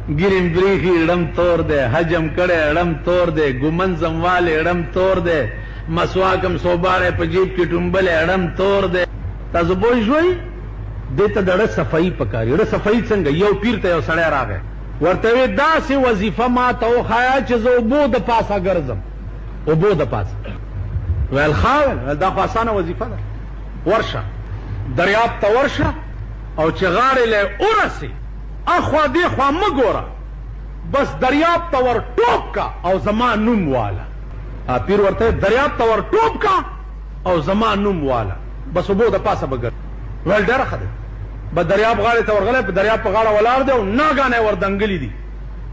गिरम ब्रीखी रम तोड़ दे, हजम कड़े रम तोड़ दे, गुमंजम वाले रम तोड़ दे, مسواکم صوباره په جیب کې ټومبلې اړم تور دی. تاسو پوه شوئ دې ته د اړه صفایي پکاري. اړه صفایي څنګه؟ یو پیر ته یو سړی راغی ورته وی داسې وظیفه ما ته وښایه چې زه اوبو د پاسه ګرځم. اوبو د پاسه ویل ښه دا خو اسانه وظیفه ده. ورشه دریاب ته ورشه او چې غاړې له ورسې اخوا دې خوا مه ګوره، بس دریاب ته ور ټوپ کا او زما نوم واله. پیر ورته دریاب ته ور ټوپ کا او زما نوم واله، بس اوبو د پاسه به ګرځي. ویل ډېره ښه ده. به دریاب غاړې ته ورغلی، په دریاب په غاړه ولاړ دی او ناګانه یې وردنګلي دي.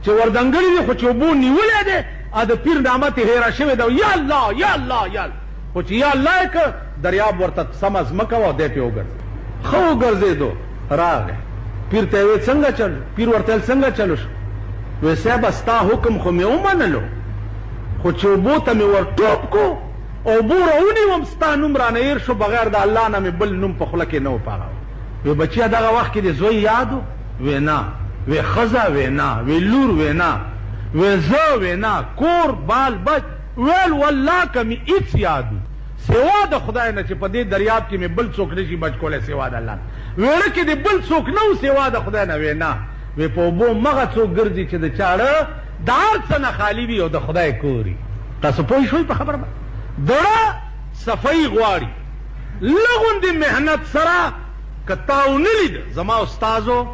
چې وردنګلي دي خو چې اوبو نیولی دی د پیر نامت یې هېره شوې ده. یا الله یا الله یا الله، خو چې یا الله یې که دریاب ورته سمه ځمکه وه او دی پې وګرځېد. ښه وګرځېدو راغی پیر ته یې ویل څنګه چل؟ پیر ورته ویل څنګه چلو شو؟ وی صاحبه ستا حکم خو مې ومنلو، خو چې اوبو ته مې ور ټوپ کو اوبو راونیوم ستا نوم رانه هېر شو، بغیر د الله نه مې بل نوم په خوله کې نه و پاغه. وی بچیا دغه وخت کې د زوی یاد و؟ وی نه. وی ښځه؟ وی نه. وی لور؟ وی نه. وی زه؟ وی نه. کور بال بچ؟ ویل والله که مې هېڅ یاد و سوا د خدای نه چې په دې دریاب کې مې بل څوک نشي بچ کولی سوا د الله نه. ویړه کې دې بل څوک نه و سوا د خدای نه. وی نه. وی په اوبو مغه څوک ګرځي چې د چاړه د هر څه نه خالي وي او د خدای کوري. تاسو پوه شوئ په خبره؟ دړه صفایي غواړي. لغوندې محنت سره که تا ونه لید زما استازو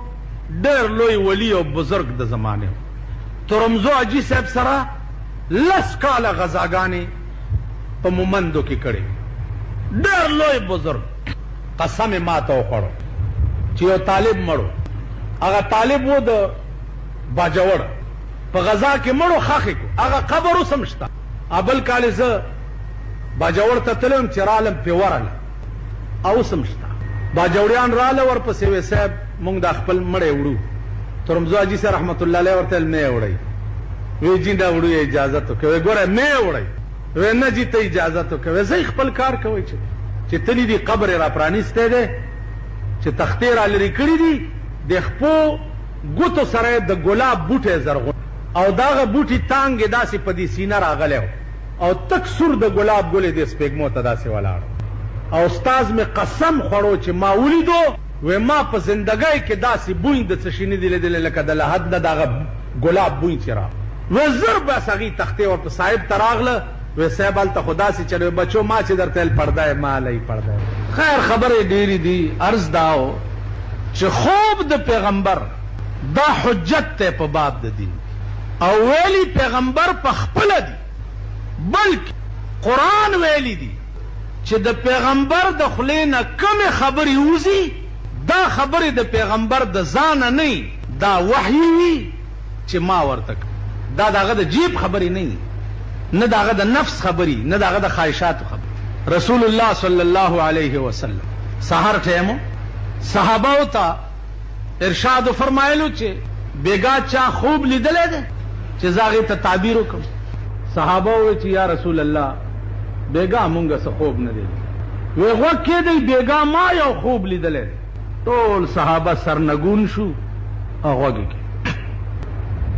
ډېر لوی ولی او بزرګ د زمانې ترمزو حاجي صاحب سره 10 کاله غذاګانې په مومندو کې کړې. ډېر لوی بزرګ قسم یې ما ته وخوړو چې یو طالب مړو. هغه طالب و د باجوړ په غذا کې مړو خاخې کو. هغه قبر اوس هم شته. بل کال زه باجوړ ته تلم چې رالم پې ورله اوس هم شته. باجوړیان راله ورپسې وی صاحب مونږ دا خپل مړی وړو. ترمزو حاجي صاحب رحمت الله علیه ورته ویل مې یې وړئ. وی جي دا وړو یې اجازت وکړئ. وی ګوره مې یې وړئ. وی نه جي ته اجازت وکړئ. وی زه خپل کار کوئ چې تلي دي قبر یې را پرانیستی دی چې تختې را لرې کړي دي د خپو ګوتو سره یې د ګلاب بوټی زرغون او دغه بوټي تانګ یې داسې په دې سینه راغلی او تک سور د ګلاب ګل یې د سپېږمو ته داسې ولاړ. او استاز مې قسم خوړو چې ما ولیدو وی ما په زندګۍ کې داسې بوی د څه شي نه دي لیدلی لکه د لحد نه دغه ګلاب بوی چې راغله. وی زر بس هغې تختې ورته صاحب ته راغله. وی صاحب هلته خو داسې چلوي بچو ما چې درته ویل پرده یې ما هلئ پرده یې. خیر خبرې ډېرې دي. عرض دا و چې خوب د پیغمبر دا حجت دی په باب د دین او ویلی پیغمبر په خپله دي بلکې قرآن ویلی دي چې د پیغمبر د خولې نه کمې خبرې وځي دا خبرې د پیغمبر د ځانه نه دا وحی وي چې ما ورته دا دغه د جیب خبرې نه نه دغه د نفس خبرې نه دغه د خواهشاتو خبرې. رسول الله صلی الله علیه وسلم سحر ټیمو صحابو ته ارشاد فرمایلو چې بیګا چا خوب لیدلی دی چې زه هغې ته تعبیر وکړم. صحابه وویل چې یا رسول الله بیګا مونږ څه خوب نه دی. وی غوږ کېدی بیګا ما یو خوب لیدلی دی. ټول صحابه سرنګون شو او غوږ یې کېږي.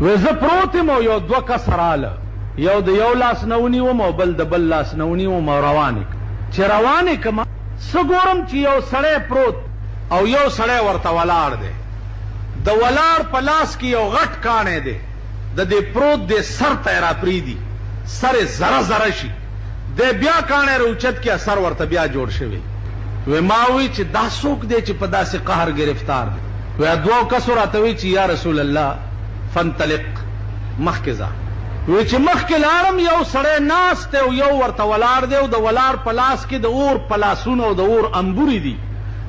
وی زه پروت یم او یو 2 کس راله، یو د یو لاس نه ونیوم او بل د بل لاس نه ونیوم او روان یې چې روان یې کړمه څه ګورم چې یو سړی پروت او یو سړی ورته ولاړ دی. د ولاړ په لاس کې یو غټ کاڼی دی، د دې پروت دی سر ته یې راپرېږدي، سر یې زره زره شي. دی بیا کاڼی راوچت کړه سر ورته بیا جوړ شوی. وی ما وی چې دا څوک دی چې په داسې قهر گرفتار دی؟ وی 2 کسو راته وی چې یا رسول الله فانطلق مخکې ځه. وی چې مخکې لاړم یو سړی ناست دی او یو ورته ولاړ دی او د ولاړ په لاس کې د اور پلاسونه او د اور انبورې دي.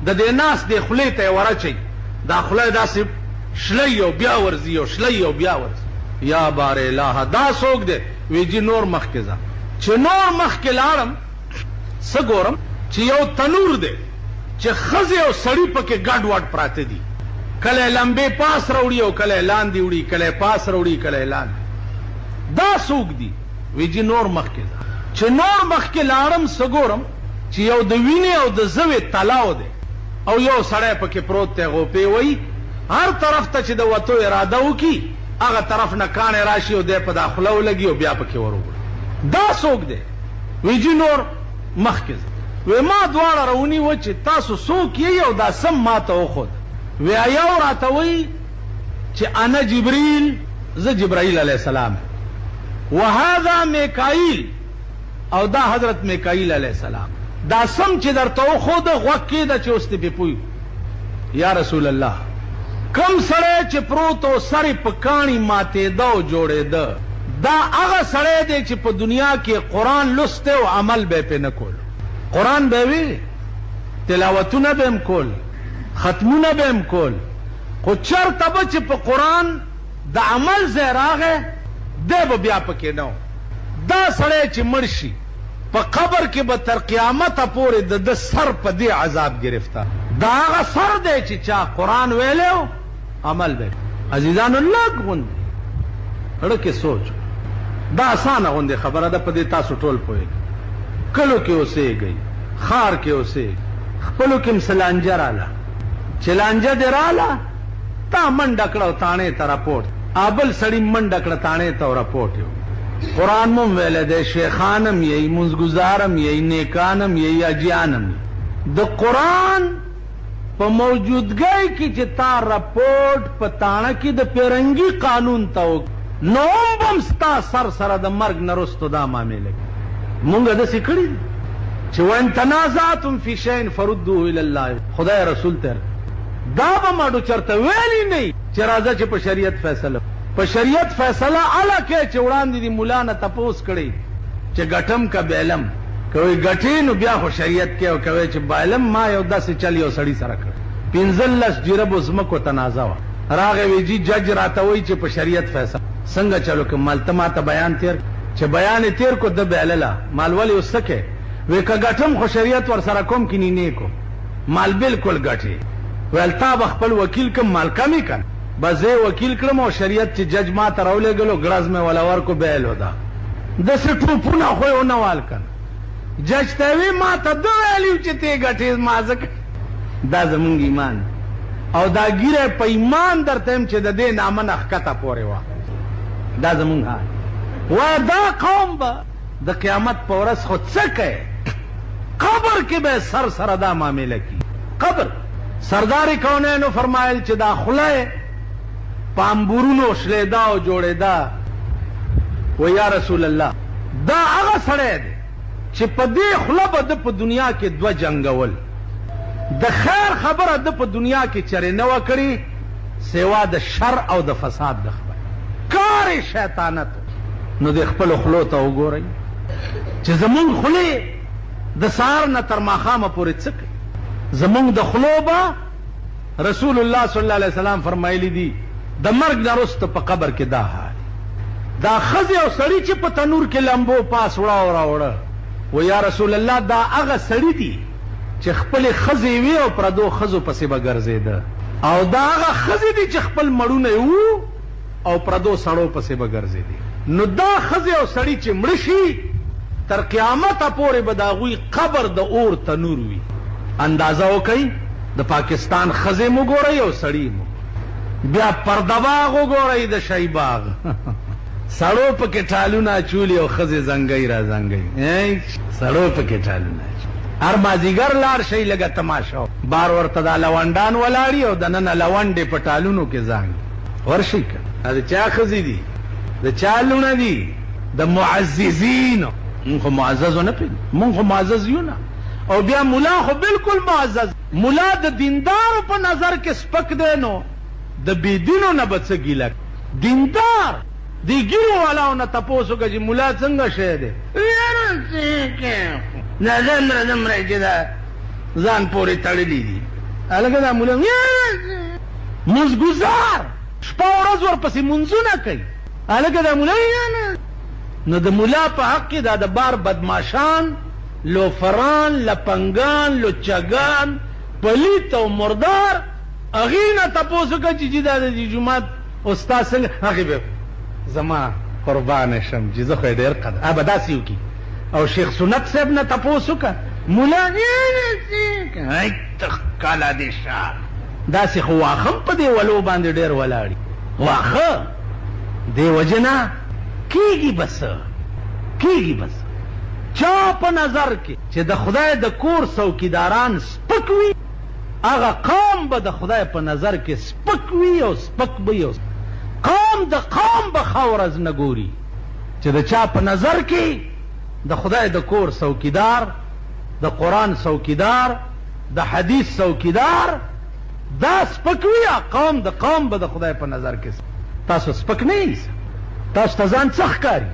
د دې ناس دې خولې ته یې ورچوي، دا خوله یې داسې شلی او بیا ورځي او شلی او بیا ورځي. یا بار الهه دا څوک دی؟ وی جي نور مخکې ځه. چې نور مخکې لاړم څه ګورم چې یو تنور دی چې ښځې او سړي پکې ګډ وډ پراته دي. کله یې لمبې پاس راوړي او کله یې لاندې وړي، کله یې پاس راوړي کله یې لاندې. دا څوک دي؟ وی جي نور مخکې ځه. چې نور مخکې لاړم څه ګورم چې یو د وینې او د زوې تلاو دی او یو سړی پکې پروت دی. غوپې وایي هر طرف ته چې د وتو اراده وکړي هغه طرف نه کانې راشي او دی په دا خوله ولګي او بیا پکې وروړي. دا څوک دی؟ وی جی نور مخکې وی ما دواړه راونیوه چې تاسو څوک یې او دا سم ما ته وښود. وی یو راته وی چې انا جبریل، زه جبرائیل علیه السلام، وهذا میکائیل، او دا حضرت میکائیل علیه السلام. دا سم چې درته وښوده غوږ کېده چې اوس دې پې پوه. یا رسول الله کم سړی چې پروت او سر یې په کاڼي ماتېده او جوړېده، دا هغه سړی دی چې په دنیا کې قرآن لسته او عمل به پې نه کول. قرآن به وی، تلاوتونه به هم کول، ختمونه به هم کول، خو چرته به چې په قرآن د عمل ځای راغی دی به بیا پکې نه و. دا سړی چې مړ شي په قبر کې به تر قیامته پورې د ده سر په دې عذاب گرفته. دا هغه سر دی چې چا قرآن ویلی و عمل به. عزیزانو لږ غوندې اړه کې سوچ، دا اسانه غوندې خبره ده، په دې تاسو ټول پوهېږئ. کلو کې اوسېږئ، ښار کې اوسېږئ، خپلو کې مسلانجه راله چې لانجه دې راله تا منډه کړه او تاڼې ته راپورټ، بل سړي منډه کړه تاڼې ته او راپورټ یو. قرآن مو ویلی دی شیخانم یی، منځګزارم یی، نیکانم یی، اجیانم یی. د قرآن په موجودګۍ کې چې تا راپورټ په تاڼه کې د پیرنګي قانون ته وکړ، نو هم به ستا سر سره د مرګ نه رستو دا معامله کوي. مونږ داسې کړي دي چې وان تنازعتم فی شیء فردوه الی الله، خدای رسول ته دا به ماډو چرته ویلی نه چې راځه چې په شریعت فیصله. په شریعت فیصله اله کې چې وړاندې دی مولا نه تپوس کړي چې ګټم که بیلم، کوي ګټې نو بیا خو شریعت کې، او کوي چې بایلم ما یو داسې چل یو سړي سره کړ 15 جربو ځمکو تنازع وه. راغی وی جی جج راته وایي چې په شریعت فیصله څنګه چلو که مالته ما ته بیان تیر چې بیان یې تیر کو د بیلله مال ولې اوس څه کوې؟ وی که ګټم خو شریعت ور سره کوم کې نه کو مال بالکل ګټې. ویل تا به خپل وکیل کم مال کمی کن، بس زه وکیل کړم او شریعت چې جج ما ته راولېږلو ګرز مې ولا ورکو بیل ودا داسې ټوپونه خو یې ونه وال کن. جج ته وی ما ته ده ویلي چې ته ګټې ما ځکه. دا زمونږ ایمان او دا ګیره په ایمان درته یم چې د دې نامه نه ښکته پورې وه. دا زمونږ حال وایه. دا قوم به د قیامت په ورځ خو څه کوي؟ قبر کې به سر سره دا معامله کی. قبر سردار کونینو فرمایل چې دا خوله په انبورونو شلیدا او جوړېدا. و یا رسول الله دا هغه سړی دی چې په دې خوله به د په دنیا کې دوه جنګول. د خیر خبره د په دنیا کې چرې نه وه کړې سوا د شر او د فساد د خبره، کار شیطانت. نو د خپلو خولو ته وګورئ چې زمونږ خولې د سهار نه تر ماښامه پورې څه کوي. زمونږ د خولو به رسول الله صلی الله علیه وسلم فرمایلی دي د مرګ نه وروسته په قبر کې دا حال. دا ښځې او سړي چې په تنور کې لمبو پاس وړه او راوړه. و یا رسول الله دا هغه سړي دي چې خپلې ښځې وي او پردو ښځو پسې به ګرځېده، او دا هغه ښځې دي چې خپل مړونه وو او پردو سړو پسې به ګرځېدې. نو دا ښځې او سړي چې مړه شي تر قیامته پورې به د هغوی قبر د اور تنور وي. اندازه وکئ د پاکستان ښځې مو ګورئ او سړي مو، بیا پردباغ وګورئ د شی باغ سړو پکې ټالونه اچولي او ښځې زنګۍ را زنګۍ، سړو پکې ټالونه اچولي. هر مازدیګر لاړ شئ لږه تماشا، بار ورته دا لونډان ولاړي او دننه لونډې په ټالونو کې زانګي. ورشئ که د چا ښځې دي، د چا لونه دي؟ د معززینو. مونږ خو معززو نه پېژنو، مونږ خو معزز یو نه. او بیا مولا خو بالکل معزز. مولا د دیندارو په نظر کې سپک دی، نو د بېدینو نه به څه ګیله. دیندار دی ګیرو والاو نه تپوس وکړه چې مولا څنګه شی دی؟ نظم رزم رای چې دا ځان پورې تړلي دي. هلکه دا مولا مزګزار شپه ورځ ورپسې منځونه کوي. هلکه دا مولا نو د مولا په حق کې دا د بار بدماشان، لوفران، لپنګان، لچګان، پلیت او مردار هغې نه تپوس وکړه چې دا د جومات استاد څنګه؟ هغې به زما قربانه شم چې زه خو یې ډېر قدر به داسې وکړي. او شیخ سنت صاحب نه تپوس وکړه مولا کالا دې شا داسې خو واښه په دې ولو باندې ډېر ولاړي. واښه دی وجنا کیږي بس چا په نظر کې چې د خدای د کور څوکیداران سپک وي هغه قوم به د خدای په نظر کې سپک وي او سپک به قوم د قوم به خورز نه ګوري چې د چا په نظر کې د خدای د کور څوکیدار د قرآن څوکیدار د حدیث څوکیدار دا سپک وي قوم د قوم به د خدای په نظر کې تاسو سپک نه یې تاسو ته ځان څه ښکاري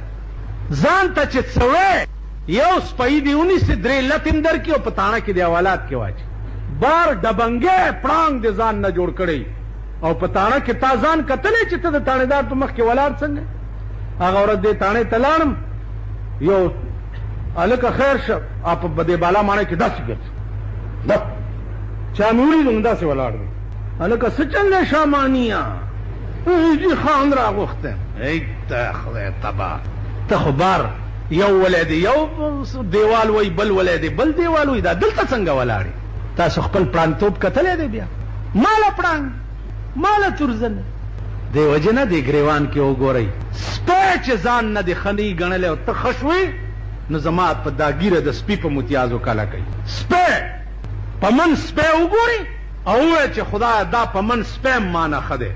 ځان ته چې څه یو سپی دی ونیسي درې لتم درکړي او په تاڼه کې د حوالات کې واچي بار ډبنګې پړانګ د ځان نه جوړ کړی او په تاڼه کې تا ځان کتلی چې ته د تاڼېدار په مخ کې ولاړ څنګه هغه ورځ دې تاڼې ته لاړم یو هلکه خیر شه په دې بالا ماڼۍ کې داسې ګرځي چا مې ولیدم داسې ولاړ دی هلکه څه چلې شامانیه جی خان راغوښتی ته خدای تباه ته خو بار یو ولی دی یو دیوال وی بل ولی دی بل دیوال وی دا دلته څنګه ولاړې تاسو خپل پړانګتوب کتلی دی بیا ماله پړانګ ماله تورزن دی وجې نه دی ګریوان کې وګورئ سپی چې ځان نه دی خني ګڼلی او ته ښه شوې نو زما په دا ګیره د سپي په متیازو کله کوي سپی په من سپی وګوري او ووایه چې خدایه دا په من سپی مانه ښه دی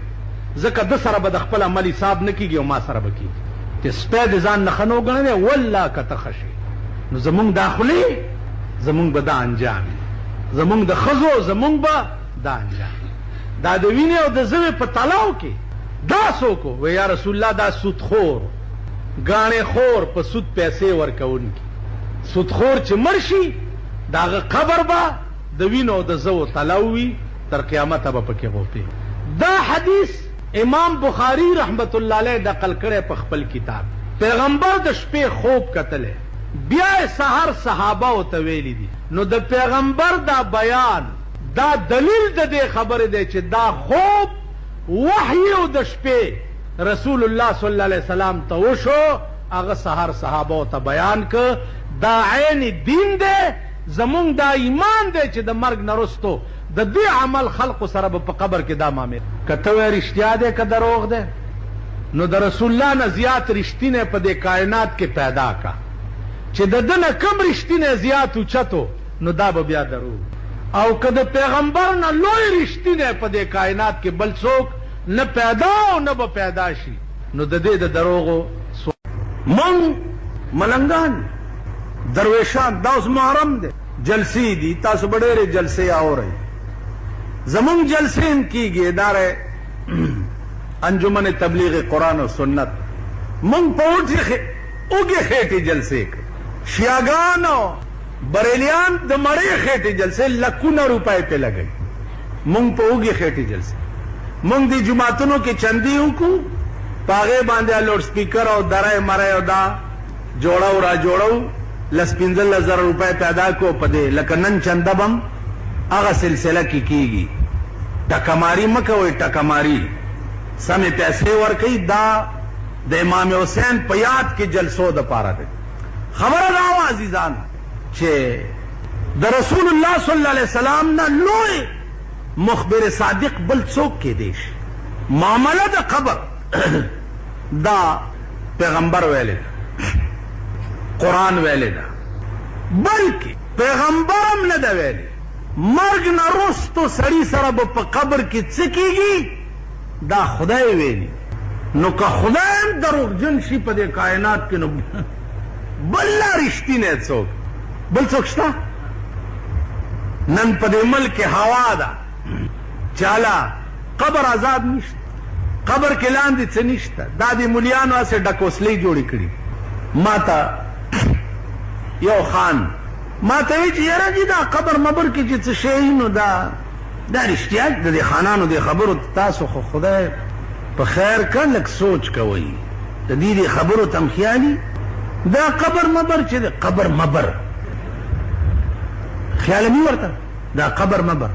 ځکه ده سره به د خپل عمل حساب نه کېږي او ما سره به کېږي چې سپی د ځان نه ښه نه وګڼلی والله که ته ښه شي نو زمونږ دا خولې زمونږ به دا انجام زمونږ د ښځو زمونږ به دا انجام دا د وینې او د زوی په تلاو کې دا څوک و یا رسول الله دا سودخور ګاڼې خور په سود پیسې ورکوونکي سودخور چې مړ شي د هغه قبر به د وینو او د زو تلاو وي تر قیامته به پکې غوپې دا حدیث امام بخاری رحمت الله علیه نقل کړی په خپل کتاب پیغمبر د شپې خوب کتلی بیا سحر صحابه ورته ویلي دي نو د پیغمبر دا بیان دا دلیل د دې خبرې دی چې دا خوب وحی او د شپې رسول الله صلی الله علیه وسلم ته وشو هغه سحر صحابه ورته بیان که دا عین دین دی زمونږ دا ایمان دی چې د مرګ نه رستو د دې عمل خلقو سره به په قبر کې دا معامل که ته وایې رښتیا دی که دروغ دی نو د رسول الله نه زیات رښتینی په دې کائنات کې پیدا کا چې د ده نه کم رښتینی زیات اوچتو نو دا به بیا دروغ او که د پیغمبر نه لوی رښتینی په دې کائنات کې بل څوک نه پیدا او نه به پیدا شي نو د دې د دروغو مونږ ملنګان درویشان دا اوس محرم دی جلسې دي تاسو به ډېرې جلسې اورئ زمونږ جلسې هم کېږي اداره انجمن تبلیغ قرآن و سنت مونږ په اوږې خېټې جلسې کوو شیعاګان او بریلیان د مړې خېټې جلسې لکونه روپۍ پې لګوي مونږ په اوږې خېټې جلسې مونږ د جوماتونو کې چندي وکړو په هغې باندې لوډ سپیکر او درای مرای او دا جوړو را جوړو لس 15,000 روپۍ پیدا کو په دې لکه نن چنده بم هغه سلسله کې کېږي ټکماري مه کوئ ټکماري سمې پیسې ورکوي دا د امام حسین په یاد کې جلسو دپاره دی خبره دا وه عزیزان چې د رسول الله صلی الله علیه وسلم نه لوی مخبر صادق بل څوک کېدی شي معامله د قبر دا پیغمبر ویلی ده قرآن ویلی ده بلکې پیغمبر هم نه ده ویلی مرګ نه وروستو سړي سره به په قبر کې څه کېږي دا خدای ویلی نو که خدای هم دروغجن شي په دې کائنات کې نو بل لا رښتینی څوک بل څوک شته نن په دې ملک هوا ده چاله قبر آزاد نشته قبر کې لاندې څه نشته دا د مولیانو هسې ډکوسلۍ جوړې کړي ما ته یو خان ما ته وایي چې یاره جي دا قبر مبر کې چې څه شی نو دا رښتیا د دې خانانو د خبرو تاسو خو خدای په خیر که لږ سوچ کوئ د دې خبرو تم خیالي دا قبر مبر چې دی قبر مبر خیال مې ورته دا قبر مبر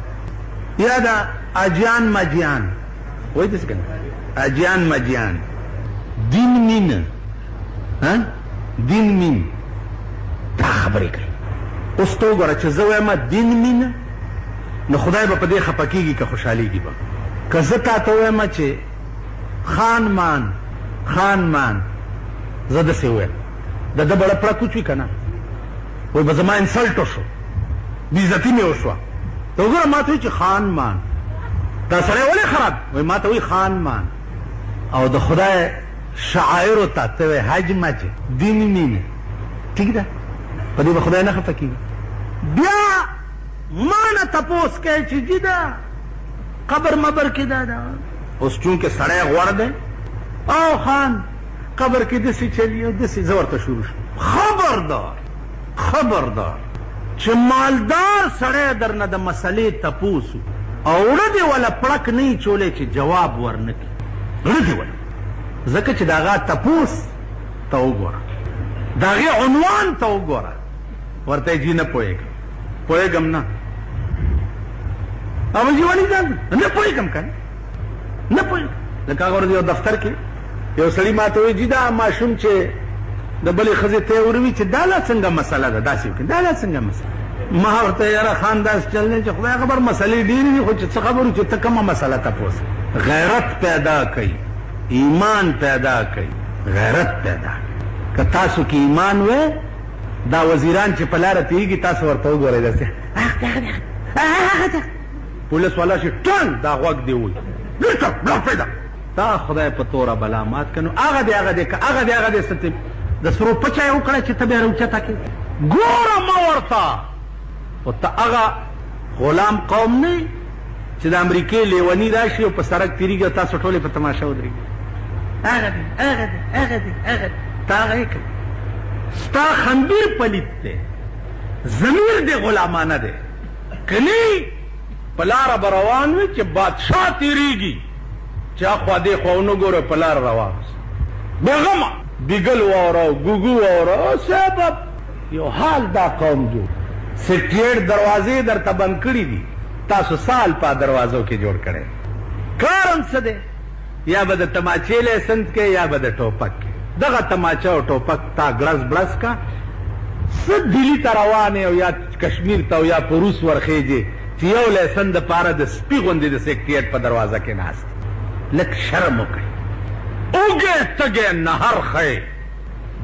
یا دا اجیان مجیان وایي داسې که نه اجیان مجیان دین مین دین مین دا خبرې کوي اوس ته وګوره چې زه وایم دین مین نو خدای به په دې خفه کېږي که خوشحالېږي به که زه تا ته وایم چې خان مان خان مان زه داسې وویل د ده بړه پړه کوچ وي که نه وایي به زما انسلټ وشو بېعزتي مې وشوه ته وګوره ما ته وایي چې خان مان دا سړی ولې خراب وایي ما ته وایي خان مان او د خدای شعایرو ته ته وایي حج مج دیني مینې ټیک ده په دې به خدای نه خفه کېږي بیا ما نه تپوس کوي چې جي ده قبر مبر کې دا ده اوس چونکې سړی غوړ دی او خان قبر کې داسې چلی او داسې زه ورته شروع شم خبردار چې مالدار سړی در نه د مسلې تپوس او وړه دې وله پړک نه یي چولی چې جواب ورنه کړي وړه دې وله ځکه چې د هغه تپوس ته وګوره د هغې عنوان ته وګوره ورته یې جي نه پوهېږم نه او جي ولې ځان نه پوهېږم که نه پوهېږم لکه هغه ورځ یو دفتر کې یو سړي ما ته وایي جي دا ماشوم چې د بلې ښځې ته یې وروي چې دا لا څنګه مسله ده داسې وکړي دا لا څنګه مسله ما ورته یاره خان داسې چل دی چې خدای خبر مسلې ډېرې دي خو چې څه خبرو چې ته کومه مسله تپوس غیرت پیدا کوي ایمان پیدا کوي غیرت پیدا کوي که تاسو کې ایمان وی دا وزیران چې په لاره تېرېږي تاسو ورته وګورئ داسې پولیس والا چې ټنګ دا غوږ دې وایي بیرته بلاک پیدا تا خدای په توره بلا مات که نو هغه دی ستې د سرو پچه یې وکړه چې ته بیا راوچته کړې ګوره مه ورته خو ته هغه غلام قوم نه چې د امریکې لیوني راشي او په سړک تېرېږي او تاسو ټولې په تماشه ودرېږي هغه دی تا هغه یې کړې ستا خنبیر پلیت دی ضمیر دی غلامانه دی کنی په لاره به روان وي چې بادشاه تېرېږي چې اخوا دې خوا ونه ګوره په لاره روان بېغمه بیګل واوره ګوګو واوره سبب یو حال دا قوم جوړ سکرټریټ دروازې درته بند کړي دي تاسو سال په دروازو کې جوړ کړی کارم څه دی یا به د تماچې لیسنس کې یا به د ټوپک کې دغه تماچه او ټوپک تا ګړز بړز کا څه دلی ته روان او یا کشمیر ته او یا په روس ورخیږي چې یو لیسن د پاره د سپي غوندې د سکرټریټ په دروازه کې ناست لږ شرم وکړئ اوږې تږې نهر ښی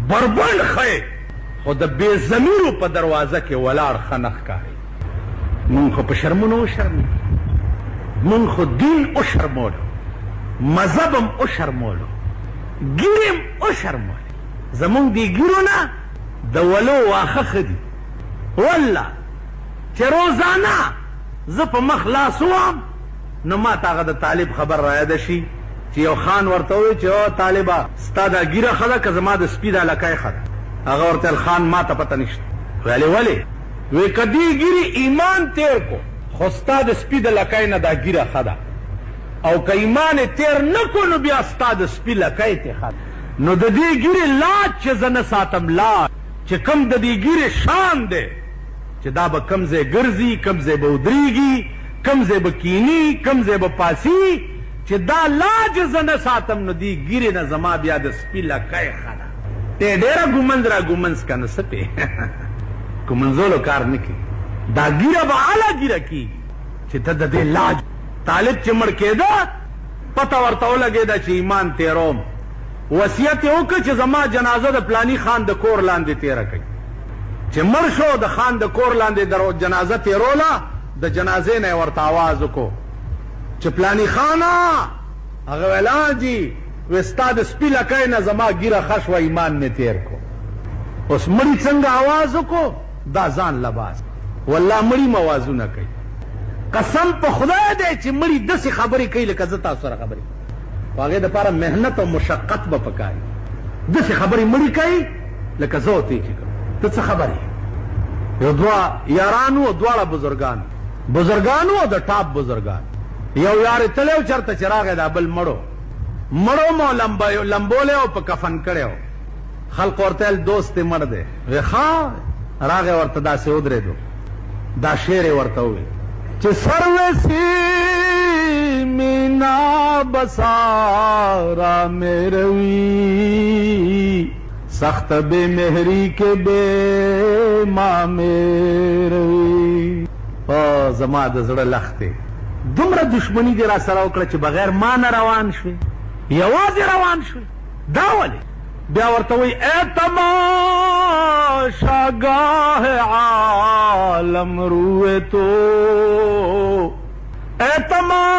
بربنډ ښی خو د بې ضمیرو په دروازه کې ولاړ ښه نه ښکاري مونږ خو په شرمونو وشرمېږو مونږ خو دین وشرمولو مذهب هم وشرمولو ګیرې هم وشرمولې زمونږ دې ګیرو نه د ولو واښه ښه دي والله چې روزانه زه په مخ لاس ووم نو ما ته هغه د طالب خبر رایاده شي چې یو خان ورته ووایي چې او طالبه ستا دا ګیره ښه ده که زما د سپي دا لکۍ ښه ده هغه ورته خان ما ته پته نشته ویلې ولې وی که دې ګیرې ایمان تیر کو خو ستا د سپي د لکۍ نه دا ګیره ښه ده او که ایمان یې تیر نه کو نو بیا ستا د سپي لکۍ تې ښه ده نو د دې ګیرې لاج چې زه نه ساتم لاج چې کوم د دې ګیرې شان دی چې دا به کوم ځای ګرځي کوم ځای به ودرېږي کوم ځای به کیني کوم ځای به پاسي چې دا لاج زه نه ساتم نو دې ګیرې نه زما بیا د سپي لکۍ ښه ده ته ډېره ګومنځ را ګومنځ که نه څه پې ګومنځولو کار نه کوي دا ګیره به اعلی ګیره کېږي چې ته د دې لاج طالب چې مړ کېده پته ورته ولګېده چې ایمان تېروم وصیت یې وکړه چې زما جنازه د پلاني خان د کور لاندې تېره کوي چې مړ شو د خان د کور لاندې جنازه تېروله د جنازې نه یې ورته آواز وکړو چې پلاني خانه هغه ویل جي وی ستا د سپي لکۍ نه زما ګیره ښه شوه ایمان مې تېر کو اوس مړي څنګه آواز وکړو دا ځان لباس والله مړي موازونه کوي قسم په خدای دی چې مړي داسې خبرې کوي لکه زه تاسو سره خبرې خو هغې دپاره محنت او مشقت به پکار وي داسې خبرې مړي کوي لکه زه او ته چې کوم ته څه خبرې یو دوه یارانو او دواړه بزرګانو او د ټاپ بزرګان یو یار یې تلی و چېرته چې راغی دا بل مړو مو لمبولی او په کفن کړی و خلق ورته ویل دوست یې مړ دی وی ښه راغی ورته داسې ودرېدو دا شعر یې ورته وویل چې سروسی مینا بسارا میروی سخت بے مہری کے بے ما میروی او زما د زړه لختې دومره دشمني دې را سره وکړه چې بغیر ما نه روان شوې یوازې روان شوې दावली ब्यावर्त वही ए तमाशागाह आलम रुए तो ए तमाशागाह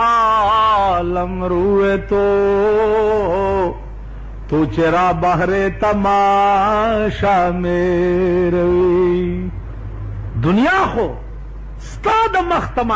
आलम रुए तो चेरा बहरे तमाशा मेरे दुनिया हो स्ताद मख्तमा